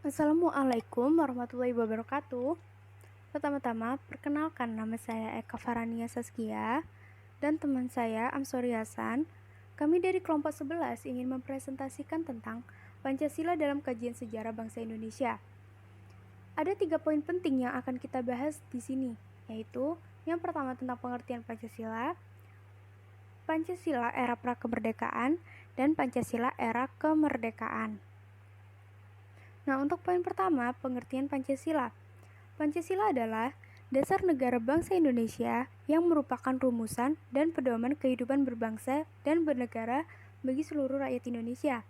Assalamualaikum warahmatullahi wabarakatuh. Pertama-tama, perkenalkan nama saya Eka Farania Saskia dan teman saya Amsori Hasan. Kami dari kelompok 11 ingin mempresentasikan tentang Pancasila dalam kajian sejarah bangsa Indonesia. Ada 3 poin penting yang akan kita bahas di sini, yaitu yang pertama tentang pengertian Pancasila, Pancasila era prakemerdekaan, dan Pancasila era kemerdekaan. Nah, untuk poin pertama, pengertian Pancasila. Pancasila adalah dasar negara bangsa Indonesia yang merupakan rumusan dan pedoman kehidupan berbangsa dan bernegara bagi seluruh rakyat Indonesia.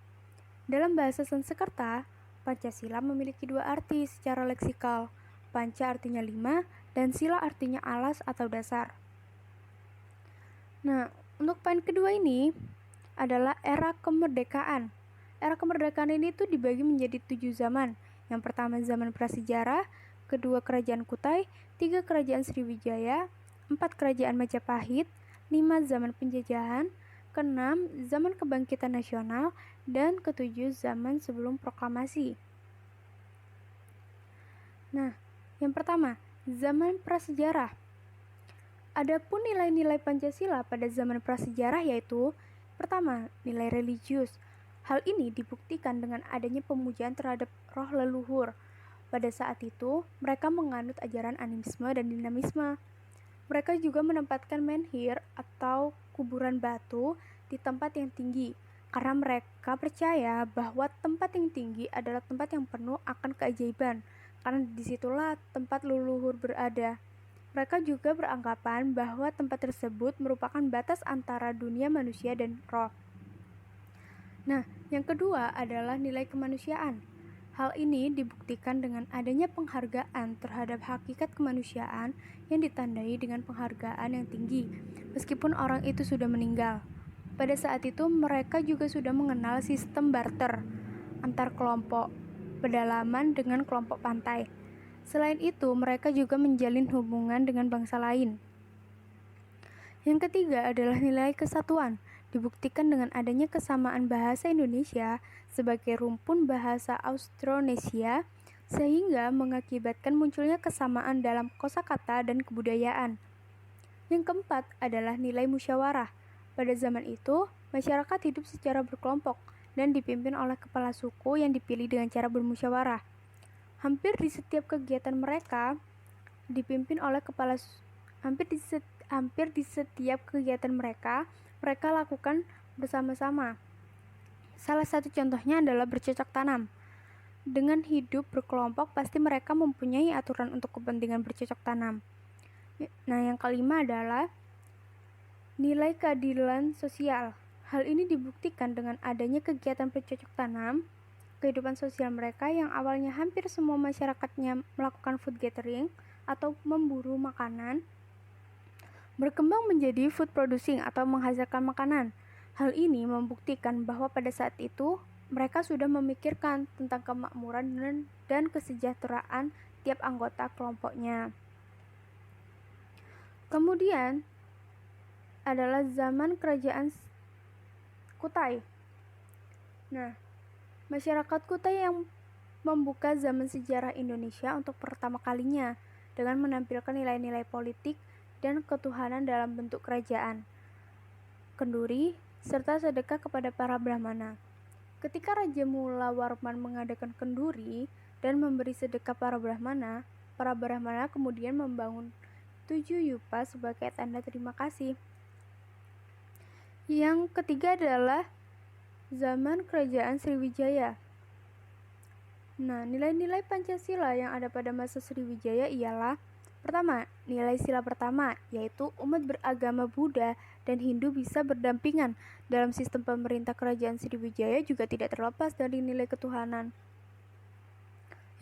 Dalam bahasa Sanskerta, Pancasila memiliki dua arti secara leksikal. Panca artinya 5 dan sila artinya alas atau dasar. Nah, untuk poin kedua ini adalah era kemerdekaan. Era kemerdekaan ini tuh dibagi menjadi 7 zaman. Yang pertama zaman prasejarah, kedua kerajaan Kutai, 3 kerajaan Sriwijaya, 4 kerajaan Majapahit, 5 zaman penjajahan, ke-6 zaman kebangkitan nasional, dan ke-7 zaman sebelum proklamasi. Nah, yang pertama, zaman prasejarah. Adapun nilai-nilai Pancasila pada zaman prasejarah yaitu pertama, nilai religius. Hal ini dibuktikan dengan adanya pemujaan terhadap roh leluhur. Pada saat itu, mereka menganut ajaran animisme dan dinamisme. Mereka juga menempatkan menhir atau kuburan batu di tempat yang tinggi, karena mereka percaya bahwa tempat yang tinggi adalah tempat yang penuh akan keajaiban, karena disitulah tempat leluhur berada. Mereka juga beranggapan bahwa tempat tersebut merupakan batas antara dunia manusia dan roh. Nah, yang kedua adalah nilai kemanusiaan. Hal ini dibuktikan dengan adanya penghargaan terhadap hakikat kemanusiaan yang ditandai dengan penghargaan yang tinggi, meskipun orang itu sudah meninggal. Pada saat itu, mereka juga sudah mengenal sistem barter antar kelompok pedalaman dengan kelompok pantai. Selain itu, mereka juga menjalin hubungan dengan bangsa lain. Yang ketiga adalah nilai kesatuan. Dibuktikan dengan adanya kesamaan bahasa Indonesia sebagai rumpun bahasa Austronesia, sehingga mengakibatkan munculnya kesamaan dalam kosakata dan kebudayaan. Yang keempat adalah nilai musyawarah. Pada zaman itu, masyarakat hidup secara berkelompok dan dipimpin oleh kepala suku yang dipilih dengan cara bermusyawarah. Hampir di setiap kegiatan mereka dipimpin oleh hampir di setiap kegiatan mereka lakukan bersama-sama. Salah satu contohnya adalah bercocok tanam. Dengan hidup berkelompok, pasti mereka mempunyai aturan untuk kepentingan bercocok tanam. Nah, yang kelima adalah nilai keadilan sosial. Hal ini dibuktikan dengan adanya kegiatan bercocok tanam. Kehidupan sosial mereka yang awalnya hampir semua masyarakatnya melakukan food gathering atau memburu makanan, berkembang menjadi food producing atau menghasilkan makanan. Hal ini membuktikan bahwa pada saat itu mereka sudah memikirkan tentang kemakmuran dan kesejahteraan tiap anggota kelompoknya. Kemudian adalah zaman kerajaan Kutai. Nah, masyarakat Kutai yang membuka zaman sejarah Indonesia untuk pertama kalinya dengan menampilkan nilai-nilai politik dan ketuhanan dalam bentuk kerajaan, kenduri, serta sedekah kepada para brahmana. Ketika Raja Mula Warman mengadakan kenduri dan memberi sedekah para brahmana kemudian membangun 7 yupa sebagai tanda terima kasih. Yang ketiga adalah zaman kerajaan Sriwijaya. Nah, nilai-nilai Pancasila yang ada pada masa Sriwijaya ialah pertama, nilai sila pertama, yaitu umat beragama Buddha dan Hindu bisa berdampingan dalam sistem pemerintah kerajaan Sriwijaya juga tidak terlepas dari nilai ketuhanan.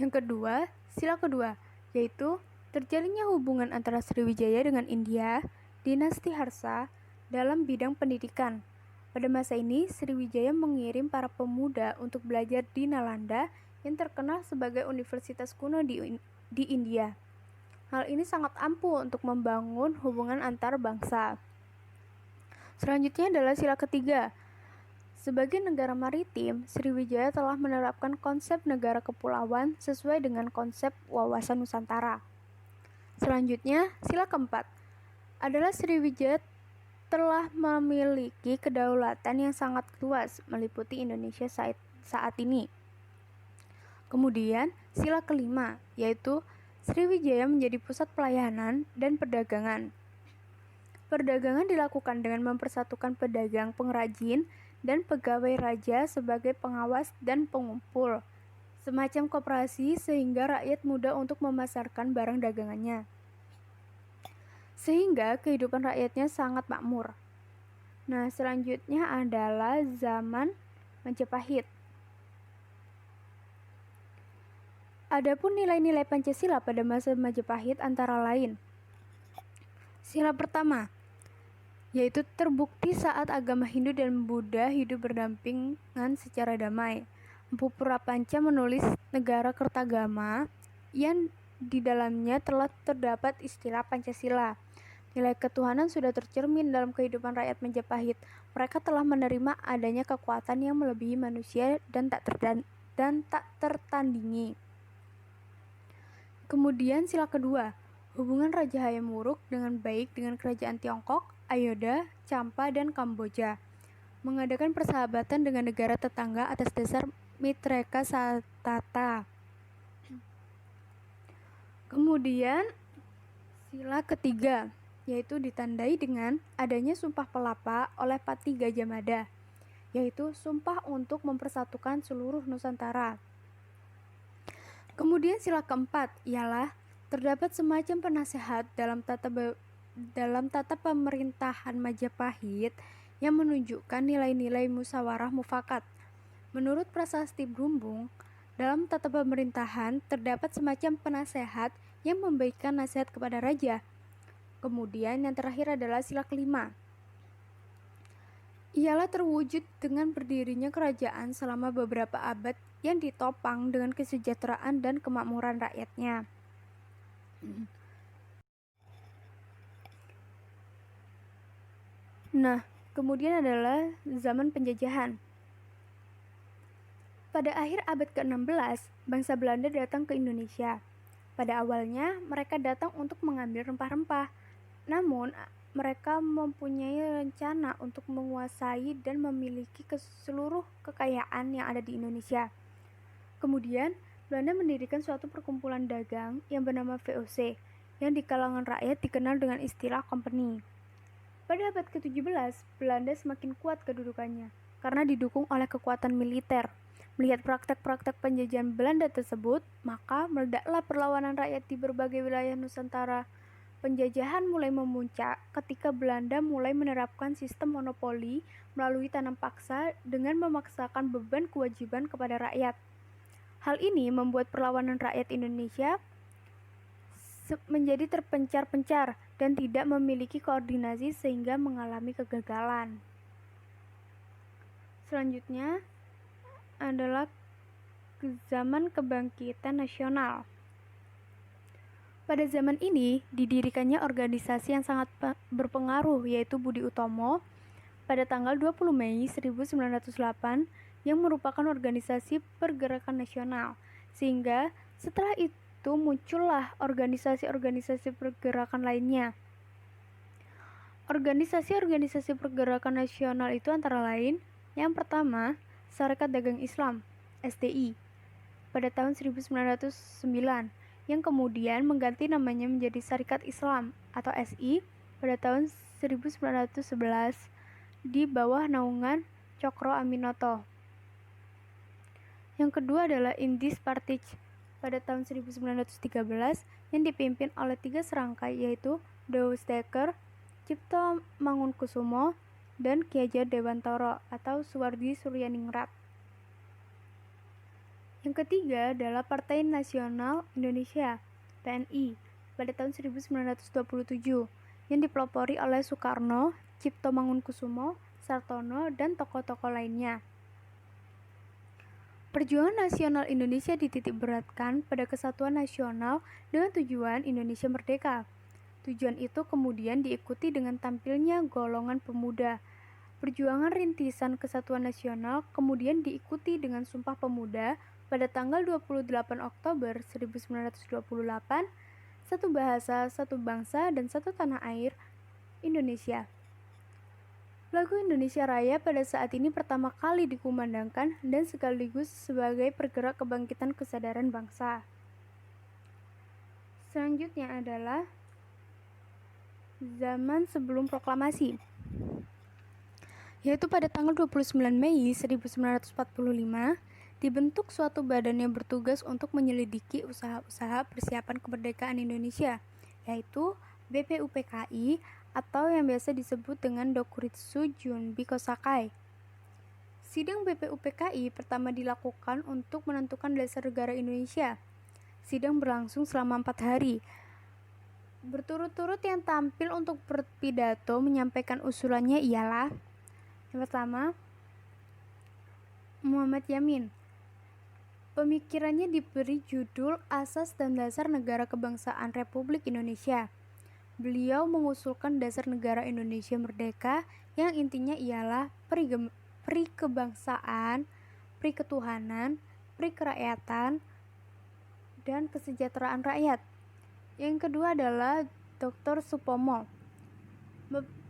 Yang kedua, sila kedua, yaitu terjalinnya hubungan antara Sriwijaya dengan India, dinasti Harsa, dalam bidang pendidikan. Pada masa ini, Sriwijaya mengirim para pemuda untuk belajar di Nalanda yang terkenal sebagai universitas kuno di India. Hal ini sangat ampuh untuk membangun hubungan antar bangsa. Selanjutnya adalah sila ketiga. Sebagai negara maritim, Sriwijaya telah menerapkan konsep negara kepulauan sesuai dengan konsep wawasan Nusantara. Selanjutnya, sila keempat adalah Sriwijaya telah memiliki kedaulatan yang sangat luas meliputi Indonesia saat ini. Kemudian, sila kelima, yaitu Sriwijaya menjadi pusat pelayanan dan perdagangan. Perdagangan dilakukan dengan mempersatukan pedagang, pengrajin, dan pegawai raja sebagai pengawas dan pengumpul, semacam koperasi sehingga rakyat mudah untuk memasarkan barang dagangannya. Sehingga kehidupan rakyatnya sangat makmur. Nah, selanjutnya adalah zaman Majapahit. Adapun nilai-nilai Pancasila pada masa Majapahit antara lain. Sila pertama, yaitu terbukti saat agama Hindu dan Buddha hidup berdampingan secara damai. Empu Purapanca menulis Negara Kertagama yang di dalamnya telah terdapat istilah Pancasila. Nilai ketuhanan sudah tercermin dalam kehidupan rakyat Majapahit. Mereka telah menerima adanya kekuatan yang melebihi manusia dan tak tertandingi. Kemudian sila kedua, hubungan Raja Hayam Wuruk dengan baik dengan kerajaan Tiongkok, Ayodhya, Champa, dan Kamboja, mengadakan persahabatan dengan negara tetangga atas dasar Mitreka Satata. Kemudian sila ketiga, yaitu ditandai dengan adanya Sumpah Pelapa oleh Pati Gajah Mada, yaitu sumpah untuk mempersatukan seluruh Nusantara. Kemudian sila keempat ialah terdapat semacam penasehat dalam tata pemerintahan Majapahit yang menunjukkan nilai-nilai musyawarah mufakat. Menurut Prasasti Brumbung, dalam tata pemerintahan terdapat semacam penasehat yang memberikan nasihat kepada raja. Kemudian yang terakhir adalah sila kelima. Ialah terwujud dengan berdirinya kerajaan selama beberapa abad yang ditopang dengan kesejahteraan dan kemakmuran rakyatnya. Nah, kemudian adalah zaman penjajahan. Pada akhir abad ke-16, bangsa Belanda datang ke Indonesia. Pada awalnya, mereka datang untuk mengambil rempah-rempah. Namun, mereka mempunyai rencana untuk menguasai dan memiliki seluruh kekayaan yang ada di Indonesia. Kemudian, Belanda mendirikan suatu perkumpulan dagang yang bernama VOC, yang di kalangan rakyat dikenal dengan istilah company. Pada abad ke-17, Belanda semakin kuat kedudukannya, karena didukung oleh kekuatan militer. Melihat praktek-praktek penjajahan Belanda tersebut, maka meledaklah perlawanan rakyat di berbagai wilayah Nusantara. Penjajahan mulai memuncak ketika Belanda mulai menerapkan sistem monopoli melalui tanam paksa dengan memaksakan beban kewajiban kepada rakyat. Hal ini membuat perlawanan rakyat Indonesia menjadi terpencar-pencar dan tidak memiliki koordinasi sehingga mengalami kegagalan. Selanjutnya adalah zaman kebangkitan nasional. Pada zaman ini, didirikannya organisasi yang sangat berpengaruh, yaitu Budi Utomo, pada tanggal 20 Mei 1908, yang merupakan organisasi pergerakan nasional. Sehingga setelah itu muncullah organisasi-organisasi pergerakan lainnya. Organisasi-organisasi pergerakan nasional itu antara lain, yang pertama, Sarekat Dagang Islam, SDI, pada tahun 1909, yang kemudian mengganti namanya menjadi Sarekat Islam atau SI pada tahun 1911 di bawah naungan Cokro Aminoto. Yang kedua adalah Indis Partij pada tahun 1913 yang dipimpin oleh 3 serangkai, yaitu Douwe Dekker, Cipto Mangunkusumo, dan Ki Hajar Dewantara atau Suwardi Suryaningrat. Yang ketiga adalah Partai Nasional Indonesia (PNI) pada tahun 1927 yang dipelopori oleh Soekarno, Cipto Mangunkusumo, Sartono, dan tokoh-tokoh lainnya. Perjuangan nasional Indonesia dititikberatkan pada kesatuan nasional dengan tujuan Indonesia merdeka. Tujuan itu kemudian diikuti dengan tampilnya golongan pemuda Perjuangan rintisan kesatuan nasional kemudian diikuti dengan Sumpah Pemuda pada tanggal 28 Oktober 1928, satu bahasa, satu bangsa, dan satu tanah air, Indonesia. Lagu Indonesia Raya pada saat ini pertama kali dikumandangkan dan sekaligus sebagai pergerak kebangkitan kesadaran bangsa. Selanjutnya adalah zaman sebelum proklamasi, yaitu pada tanggal 29 Mei 1945, dibentuk suatu badan yang bertugas untuk menyelidiki usaha-usaha persiapan kemerdekaan Indonesia, yaitu BPUPKI atau yang biasa disebut dengan Dokuritsu Junbi Kosakai. Sidang BPUPKI pertama dilakukan untuk menentukan dasar negara Indonesia. Sidang berlangsung selama 4 hari. Berturut-turut yang tampil untuk berpidato menyampaikan usulannya ialah: yang pertama, Muhammad Yamin. Pemikirannya diberi judul Asas dan Dasar Negara Kebangsaan Republik Indonesia. Beliau mengusulkan dasar negara Indonesia merdeka yang intinya ialah perikebangsaan, periketuhanan, perikerakyatan, dan kesejahteraan rakyat. Yang kedua adalah Dr. Supomo.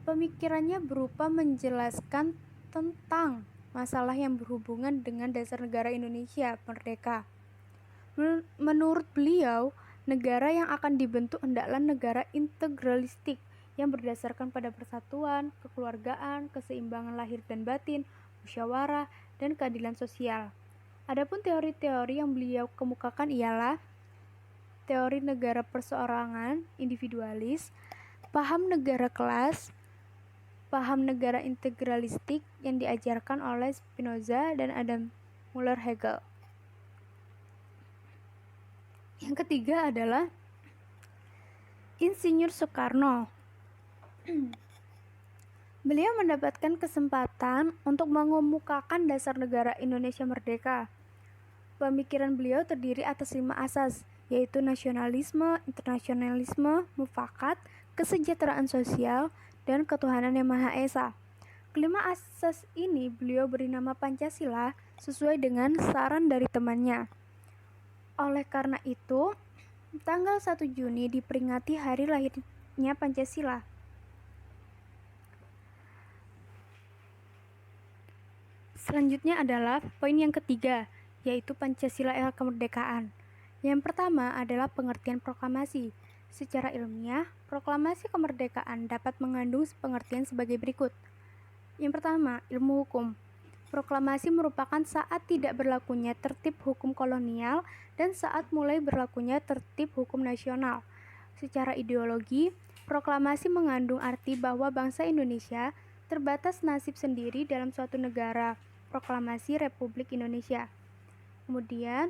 Pemikirannya berupa menjelaskan tentang masalah yang berhubungan dengan dasar negara Indonesia merdeka. Menurut beliau, negara yang akan dibentuk hendaklah negara integralistik yang berdasarkan pada persatuan, kekeluargaan, keseimbangan lahir dan batin, musyawarah, dan keadilan sosial. Adapun teori-teori yang beliau kemukakan ialah teori negara perseorangan, individualis, paham negara kelas, paham negara integralistik yang diajarkan oleh Spinoza dan Adam Müller-Hegel. Yang ketiga adalah Insinyur Soekarno. Beliau mendapatkan kesempatan untuk mengemukakan dasar negara Indonesia merdeka. Pemikiran beliau terdiri atas 5 asas, yaitu nasionalisme, internasionalisme, mufakat, kesejahteraan sosial, dan ketuhanan yang Maha Esa. Kelima asas ini beliau beri nama Pancasila sesuai dengan saran dari temannya. Oleh karena itu, tanggal 1 Juni diperingati hari lahirnya Pancasila. Selanjutnya adalah poin yang ketiga, yaitu Pancasila era kemerdekaan. Yang pertama adalah pengertian proklamasi. Secara ilmiah, proklamasi kemerdekaan dapat mengandung pengertian sebagai berikut. Yang pertama, ilmu hukum. Proklamasi merupakan saat tidak berlakunya tertib hukum kolonial dan saat mulai berlakunya tertib hukum nasional. Secara ideologi, proklamasi mengandung arti bahwa bangsa Indonesia terbatas nasib sendiri dalam suatu negara. Proklamasi Republik Indonesia. Kemudian,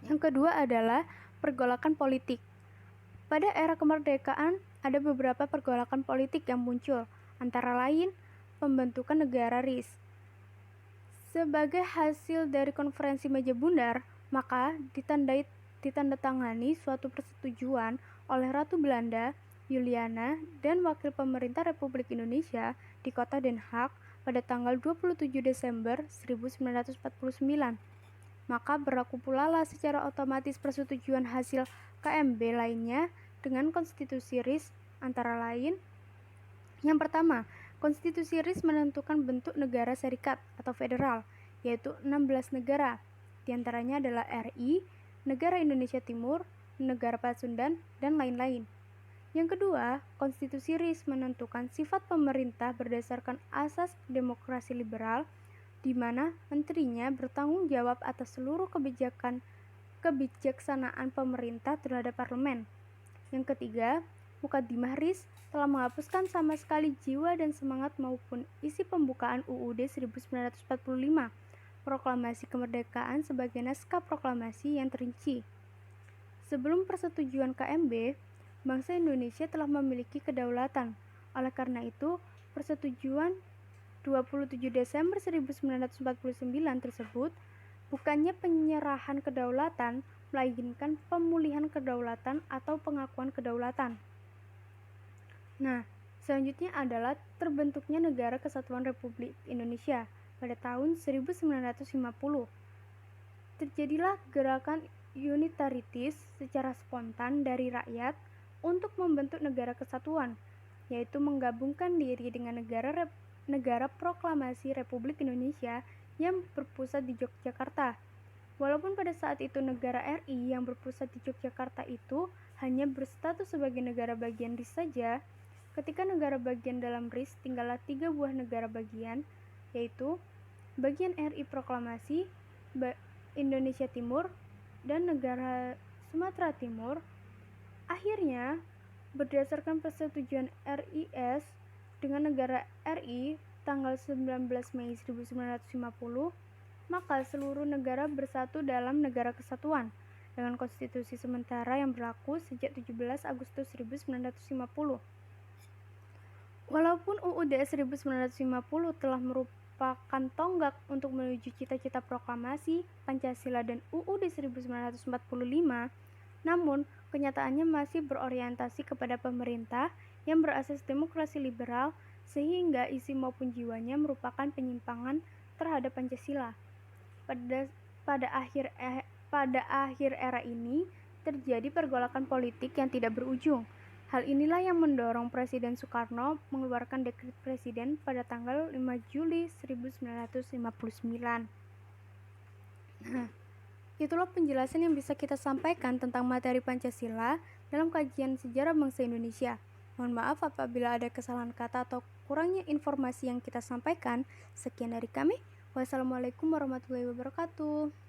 yang kedua adalah pergolakan politik. Pada era kemerdekaan, ada beberapa pergolakan politik yang muncul, antara lain pembentukan negara RIS. Sebagai hasil dari konferensi meja bundar, maka ditandatangani suatu persetujuan oleh Ratu Belanda, Juliana, dan Wakil Pemerintah Republik Indonesia di kota Den Haag pada tanggal 27 Desember 1949. Maka berlaku pula lah secara otomatis persetujuan hasil KMB lainnya dengan konstitusi RIS, antara lain: yang pertama, konstitusi RIS menentukan bentuk negara serikat atau federal, yaitu 16 negara, diantaranya adalah RI, Negara Indonesia Timur, Negara Pasundan, dan lain-lain. Yang kedua, konstitusi RIS menentukan sifat pemerintah berdasarkan asas demokrasi liberal, di mana menterinya bertanggung jawab atas seluruh kebijaksanaan pemerintah terhadap parlemen. Yang ketiga, Mukaddimah RIS telah menghapuskan sama sekali jiwa dan semangat maupun isi pembukaan UUD 1945, proklamasi kemerdekaan sebagai naskah proklamasi yang terinci. Sebelum persetujuan KMB, bangsa Indonesia telah memiliki kedaulatan. Oleh karena itu, persetujuan 27 Desember 1949 tersebut bukannya penyerahan kedaulatan, melainkan pemulihan kedaulatan atau pengakuan kedaulatan. Nah, Selanjutnya adalah terbentuknya Negara Kesatuan Republik Indonesia pada tahun 1950. Terjadilah gerakan unitaritis secara spontan dari rakyat untuk membentuk negara kesatuan, yaitu menggabungkan diri dengan negara proklamasi Republik Indonesia yang berpusat di Yogyakarta. Walaupun pada saat itu negara RI yang berpusat di Yogyakarta itu hanya berstatus sebagai negara bagian RIS saja, ketika negara bagian dalam RIS tinggallah 3 buah negara bagian, yaitu bagian RI proklamasi, Indonesia Timur, dan negara Sumatera Timur. Akhirnya, berdasarkan persetujuan RIS dengan negara RI tanggal 19 Mei 1950, maka seluruh negara bersatu dalam negara kesatuan dengan konstitusi sementara yang berlaku sejak 17 Agustus 1950. Walaupun UUD 1950 telah merupakan tonggak untuk menuju cita-cita proklamasi Pancasila dan UUD 1945, namun kenyataannya masih berorientasi kepada pemerintah yang berasas demokrasi liberal, sehingga isi maupun jiwanya merupakan penyimpangan terhadap Pancasila. Pada akhir era ini terjadi pergolakan politik yang tidak berujung. Hal inilah yang mendorong Presiden Soekarno mengeluarkan dekret presiden pada tanggal 5 Juli 1959. Itulah penjelasan yang bisa kita sampaikan tentang materi Pancasila dalam kajian sejarah bangsa Indonesia. Mohon maaf apabila ada kesalahan kata atau kurangnya informasi yang kita sampaikan. Sekian dari kami. Wassalamualaikum warahmatullahi wabarakatuh.